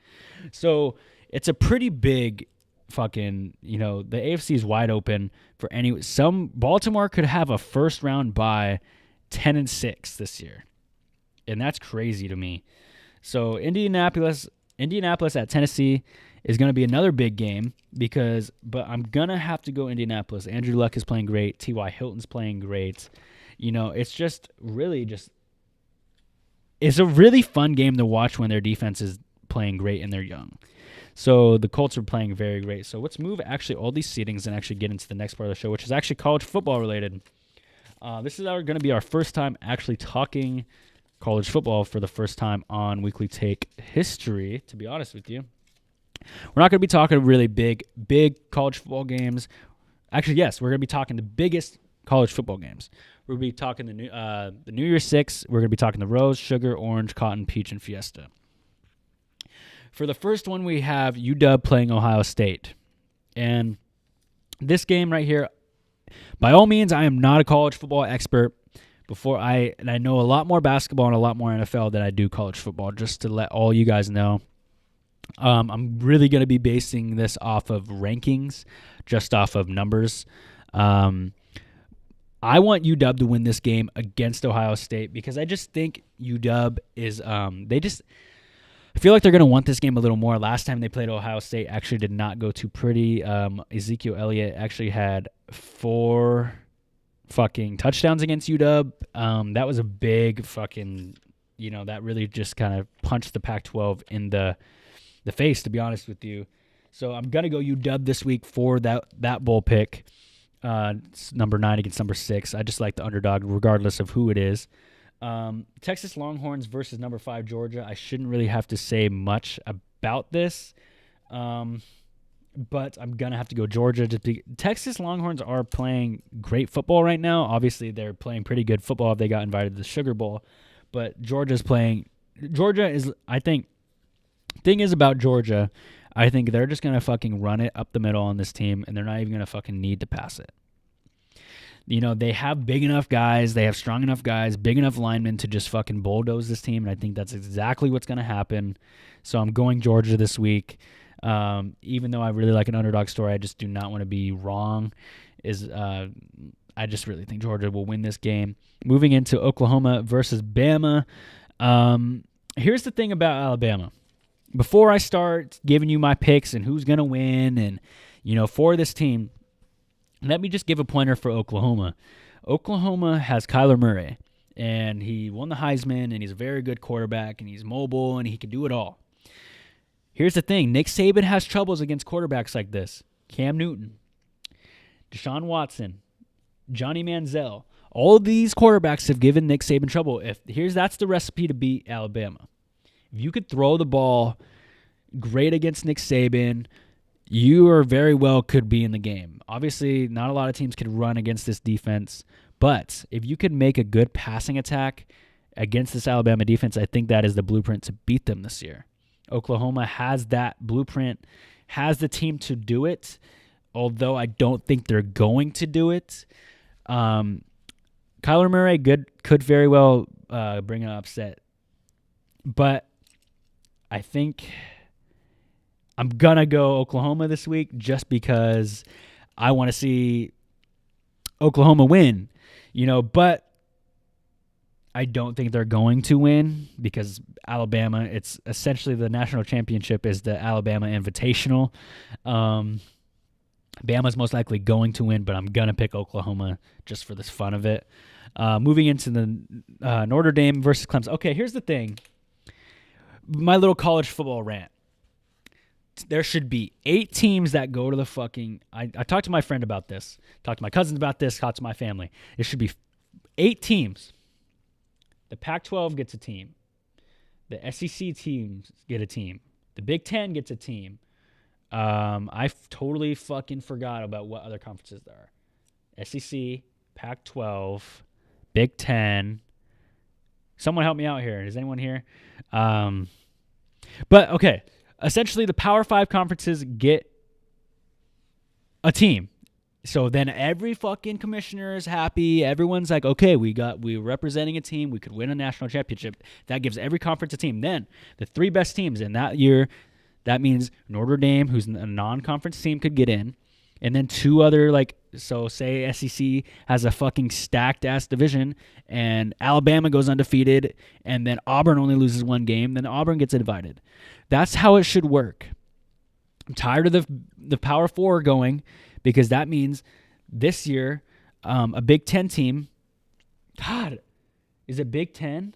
So it's a pretty big fucking, the AFC is wide open for Baltimore could have a first round bye 10-6 this year. And that's crazy to me. So Indianapolis at Tennessee is going to be another big game but I'm going to have to go Indianapolis. Andrew Luck is playing great. T.Y. Hilton's playing great. It's just really it's a really fun game to watch when their defense is playing great and they're young. So the Colts are playing very great. So let's move actually all these seedings and actually get into the next part of the show, which is actually college football related. This is going to be our first time actually talking college football for the first time on Weekly Take history, to be honest with you. We're not going to be talking really big college football games. Actually, yes, we're going to be talking the biggest college football games. We're going to be talking the New Year's Six. We're going to be talking the Rose, Sugar, Orange, Cotton, Peach, and Fiesta. For the first one, we have UW playing Ohio State. And this game right here, by all means, I am not a college football expert. I know a lot more basketball and a lot more NFL than I do college football, just to let all you guys know. I'm really going to be basing this off of rankings, just off of numbers. I want UW to win this game against Ohio State because I just think UW is I feel like they're going to want this game a little more. Last time they played Ohio State actually did not go too pretty. Ezekiel Elliott actually had 4 fucking touchdowns against UW. That was a big fucking, that really just kind of punched the Pac-12 in the the face, to be honest with you. So I'm going to go UW this week for that bowl pick. It's number 9 against number 6. I just like the underdog regardless of who it is. Texas Longhorns versus number 5 Georgia. I shouldn't really have to say much about this. But I'm going to have to go Georgia. Texas Longhorns are playing great football right now. Obviously, they're playing pretty good football if they got invited to the Sugar Bowl. But Georgia is, I think, thing is about Georgia, I think they're just going to fucking run it up the middle on this team, and they're not even going to fucking need to pass it. They have big enough guys, they have strong enough guys, big enough linemen to just fucking bulldoze this team, and I think that's exactly what's going to happen. So I'm going Georgia this week. Even though I really like an underdog story, I just do not want to be wrong. I just really think Georgia will win this game. Moving into Oklahoma versus Bama. Here's the thing about Alabama. Before I start giving you my picks and who's going to win and, for this team, let me just give a pointer for Oklahoma. Oklahoma has Kyler Murray, and he won the Heisman, and he's a very good quarterback, and he's mobile, and he can do it all. Here's the thing. Nick Saban has troubles against quarterbacks like this. Cam Newton, Deshaun Watson, Johnny Manziel. All of these quarterbacks have given Nick Saban trouble. That's the recipe to beat Alabama. If you could throw the ball great against Nick Saban, you are very well could be in the game. Obviously, not a lot of teams could run against this defense, but if you could make a good passing attack against this Alabama defense, I think that is the blueprint to beat them this year. Oklahoma has that blueprint, has the team to do it, although I don't think they're going to do it. Kyler Murray could very well bring an upset, but I think I'm going to go Oklahoma this week just because I want to see Oklahoma win, but I don't think they're going to win because Alabama, it's essentially the national championship is the Alabama Invitational. Bama's most likely going to win, but I'm going to pick Oklahoma just for this fun of it. Moving into the Notre Dame versus Clemson. Okay, here's the thing. My little college football rant. There should be 8 teams that go to the fucking... I talked to my friend about this. Talked to my cousins about this. Talked to my family. It should be 8 teams. The Pac-12 gets a team. The SEC teams get a team. The Big Ten gets a team. I totally fucking forgot about what other conferences there are. SEC, Pac-12, Big Ten. Someone help me out here. Is anyone here? But, okay. Essentially, the Power 5 conferences get a team. So then every fucking commissioner is happy. Everyone's like, okay, we're representing a team. We could win a national championship. That gives every conference a team. Then the 3 best teams in that year, that means Notre Dame, who's a non-conference team, could get in. And then 2 other, so say SEC has a fucking stacked-ass division, and Alabama goes undefeated, and then Auburn only loses 1 game, then Auburn gets invited. That's how it should work. I'm tired of the Power 4 going, because that means this year, a Big Ten team, God, is it Big Ten?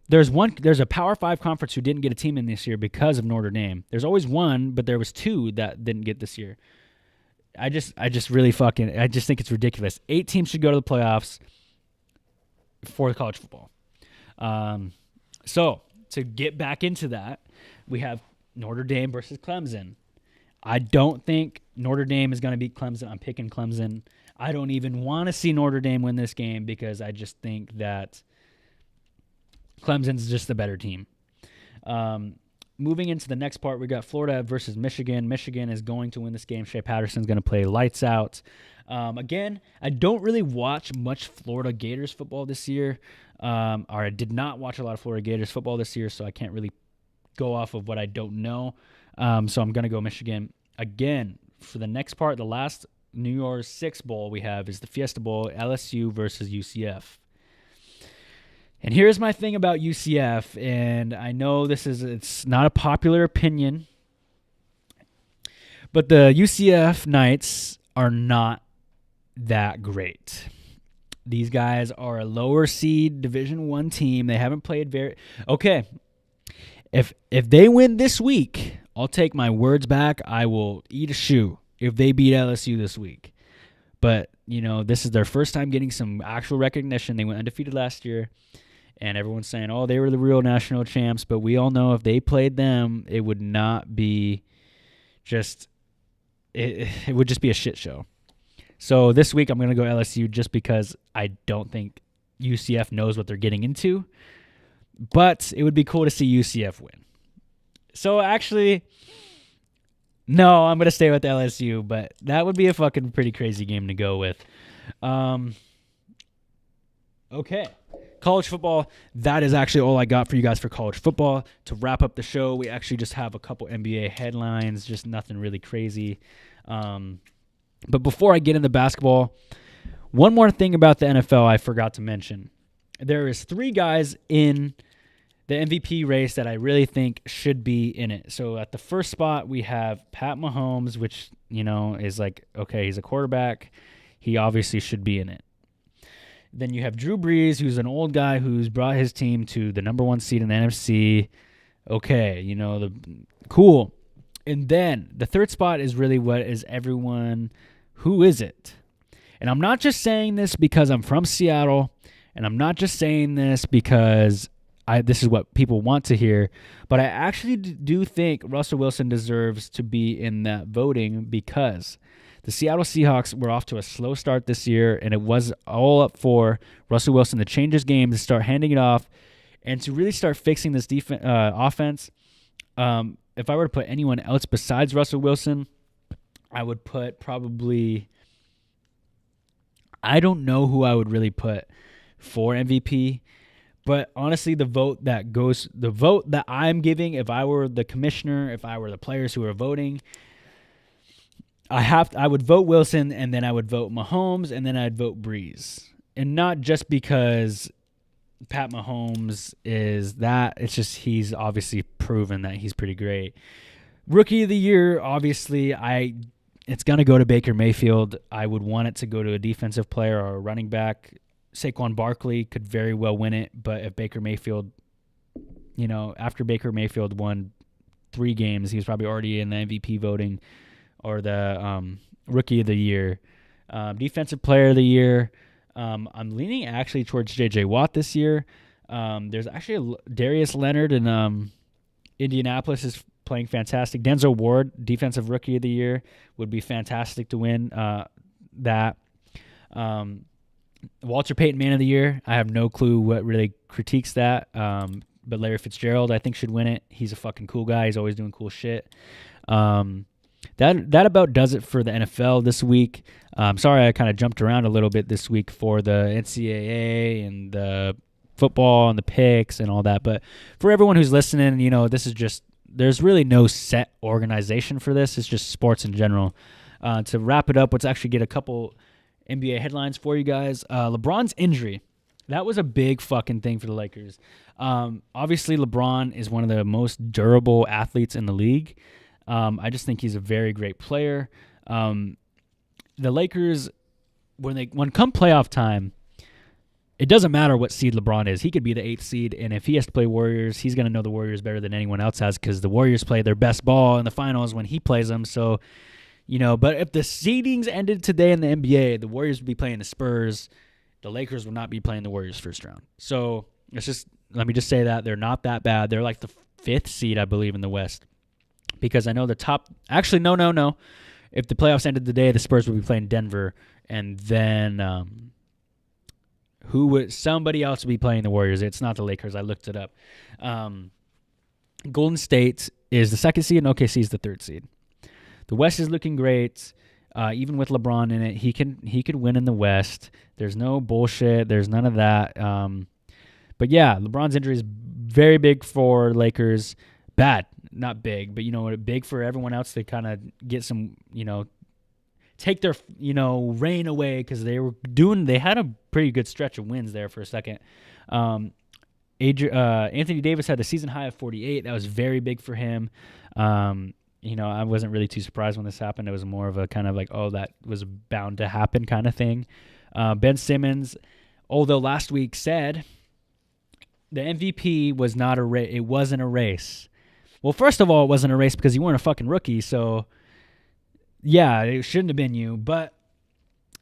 There's a Power 5 conference who didn't get a team in this year because of Notre Dame. There's always one, but there was 2 that didn't get this year. I just think it's ridiculous. 8 teams should go to the playoffs for college football. So to get back into that, we have Notre Dame versus Clemson. I don't think Notre Dame is going to beat Clemson. I'm picking Clemson. I don't even want to see Notre Dame win this game because I just think that Clemson's just the better team. Moving into the next part, we got Florida versus Michigan. Michigan is going to win this game. Shea Patterson's going to play lights out. Again, I don't really watch much Florida Gators football this year. Or I did not watch a lot of Florida Gators football this year, so I can't really go off of what I don't know. So I'm going to go Michigan. Again, for the next part, the last New Year's Six Bowl we have is the Fiesta Bowl, LSU versus UCF. And here's my thing about UCF, and I know it's not a popular opinion, but the UCF Knights are not that great. These guys are a lower seed Division I team. They haven't played okay. If they win this week, I'll take my words back. I will eat a shoe if they beat LSU this week. But, this is their first time getting some actual recognition. They went undefeated last year, and everyone's saying, oh, they were the real national champs. But we all know if they played them, it would not be it would just be a shit show. So this week I'm going to go LSU just because I don't think UCF knows what they're getting into. But it would be cool to see UCF win. So actually, no, I'm going to stay with LSU, but that would be a fucking pretty crazy game to go with. Okay. College football, that is actually all I got for you guys for college football. To wrap up the show, we actually just have a couple NBA headlines, just nothing really crazy. But before I get into basketball, one more thing about the NFL I forgot to mention. There is 3 guys in the MVP race that I really think should be in it. So at the first spot, we have Pat Mahomes, which, is like, okay, he's a quarterback. He obviously should be in it. Then you have Drew Brees, who's an old guy who's brought his team to the number 1 seed in the NFC. Okay, cool. And then the third spot is really what is everyone, who is it? And I'm not just saying this because I'm from Seattle, and I'm not just saying this because this is what people want to hear, but I actually do think Russell Wilson deserves to be in that voting because the Seattle Seahawks were off to a slow start this year, and it was all up for Russell Wilson to change his game, to start handing it off, and to really start fixing this offense. If I were to put anyone else besides Russell Wilson, I would put probably, I don't know who I would really put for MVP, but honestly, the vote that I'm giving, if I were the commissioner, if I were the players who are voting, I would vote Wilson, and then I would vote Mahomes, and then I'd vote Breeze. And not just because Pat Mahomes is that, it's just he's obviously proven that he's pretty great. Rookie of the year, obviously, it's going to go to Baker Mayfield. I would want it to go to a defensive player or a running back. Saquon Barkley could very well win it, but if Baker Mayfield, after Baker Mayfield won 3 games, he was probably already in the MVP voting or the Rookie of the Year. Defensive Player of the Year, I'm leaning actually towards J.J. Watt this year. There's actually Darius Leonard in Indianapolis is playing fantastic. Denzel Ward, Defensive Rookie of the Year, would be fantastic to win that. Walter Payton, Man of the Year. I have no clue what really critiques that, but Larry Fitzgerald, I think, should win it. He's a fucking cool guy. He's always doing cool shit. That about does it for the NFL this week. Sorry I kind of jumped around a little bit this week for the NCAA and the football and the picks and all that. But for everyone who's listening, this is just, there's really no set organization for this. It's just sports in general. To wrap it up, let's actually get a couple NBA headlines for you guys. LeBron's injury. That was a big fucking thing for the Lakers. Obviously, LeBron is one of the most durable athletes in the league. I just think he's a very great player. The Lakers, when come playoff time, it doesn't matter what seed LeBron is. He could be the 8th seed, and if he has to play Warriors, he's going to know the Warriors better than anyone else has because the Warriors play their best ball in the finals when he plays them. So, but if the seedings ended today in the NBA, the Warriors would be playing the Spurs. The Lakers would not be playing the Warriors first round. So let me just say that they're not that bad. They're like the 5th seed, I believe, in the West. Because I know the top... Actually, no. If the playoffs ended today, the Spurs would be playing Denver, and then somebody else would be playing the Warriors. It's not the Lakers. I looked it up. Golden State is the 2nd seed, and OKC is the 3rd seed. The West is looking great. Even with LeBron in it, he could win in the West. There's no bullshit. There's none of that. But yeah, LeBron's injury is very big for Lakers. Bad, not big, but big for everyone else to kind of get some, take their, reign away because they had a pretty good stretch of wins there for a second. Anthony Davis had the season high of 48. That was very big for him. I wasn't really too surprised when this happened. It was more of a kind of like, oh, that was bound to happen kind of thing. Ben Simmons, although last week said The MVP was not a race. It wasn't a race. Well, first of all, it wasn't a race because you weren't a fucking rookie. So, yeah, it shouldn't have been you. But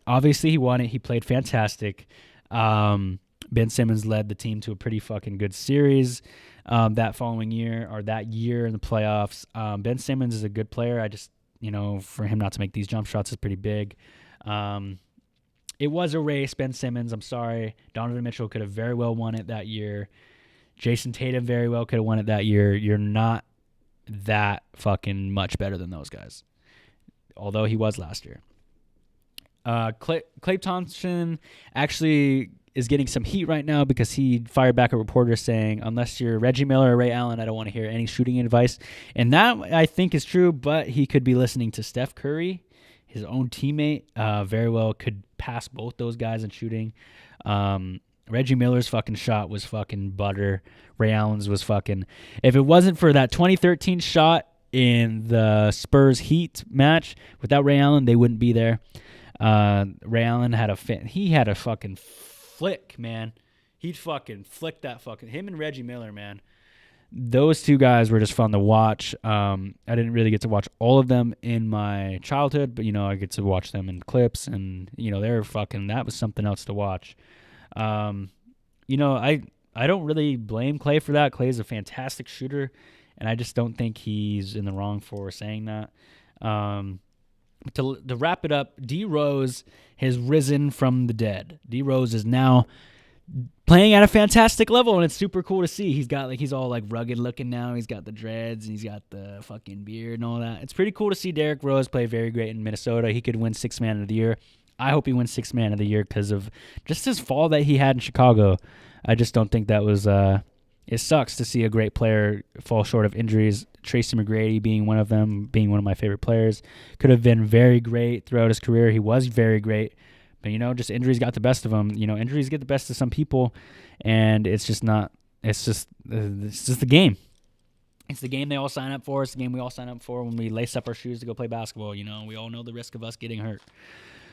obviously, he won it. He played fantastic. Ben Simmons led the team to a pretty fucking good series that following year, or that year in the playoffs. Ben Simmons is a good player. I just, for him not to make these jump shots is pretty big. It was a race. Ben Simmons, I'm sorry. Donovan Mitchell could have very well won it that year. Jason Tatum very well could have won it that year. You're not that fucking much better than those guys, although he was last year. Klay Thompson actually is getting some heat right now because he fired back a reporter saying, unless you're Reggie Miller or Ray Allen, I don't want to hear any shooting advice. And that, I think, is true, but he could be listening to Steph Curry, his own teammate. Very well could pass both those guys in shooting. Reggie Miller's fucking shot was fucking butter. Ray Allen's was fucking... If it wasn't for that 2013 shot in the Spurs-Heat match, without Ray Allen, they wouldn't be there. Ray Allen had a fucking flick, man. He'd fucking flick that fucking... Him and Reggie Miller, man. Those two guys were just fun to watch. I didn't really get to watch all of them in my childhood, but, I get to watch them in clips, and, they're fucking... That was something else to watch. I don't really blame Klay for that. Klay's a fantastic shooter, and I just don't think he's in the wrong for saying that. To wrap it up, D Rose has risen from the dead. D Rose is now playing at a fantastic level, and it's super cool to see. He's all like rugged looking now. He's got the dreads, and he's got the fucking beard and all that. It's pretty cool to see Derrick Rose play very great in Minnesota. He could win Sixth Man of the Year. I hope he wins Sixth Man of the Year because of just his fall that he had in Chicago. I just don't think that was... it sucks to see a great player fall short of injuries. Tracy McGrady being one of them, being one of my favorite players. Could have been very great throughout his career. He was very great. But, just injuries got the best of him. Injuries get the best of some people, and it's just not... It's just the game. It's the game they all sign up for. It's the game we all sign up for when we lace up our shoes to go play basketball. We all know the risk of us getting hurt.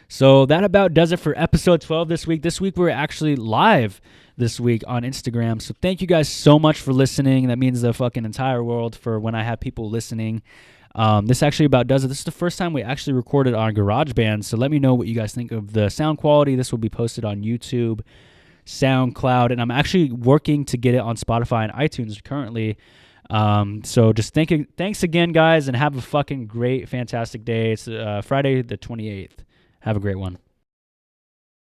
So that about does it for episode 12 this week. This week we're actually live this week on Instagram. So thank you guys so much for listening. That means the fucking entire world for when I have people listening. This actually about does it. This is the first time we actually recorded on GarageBand. So let me know what you guys think of the sound quality. This will be posted on YouTube, SoundCloud, and I'm actually working to get it on Spotify and iTunes currently. So just thanks again, guys, and have a fucking great, fantastic day. It's Friday the 28th. Have a great one.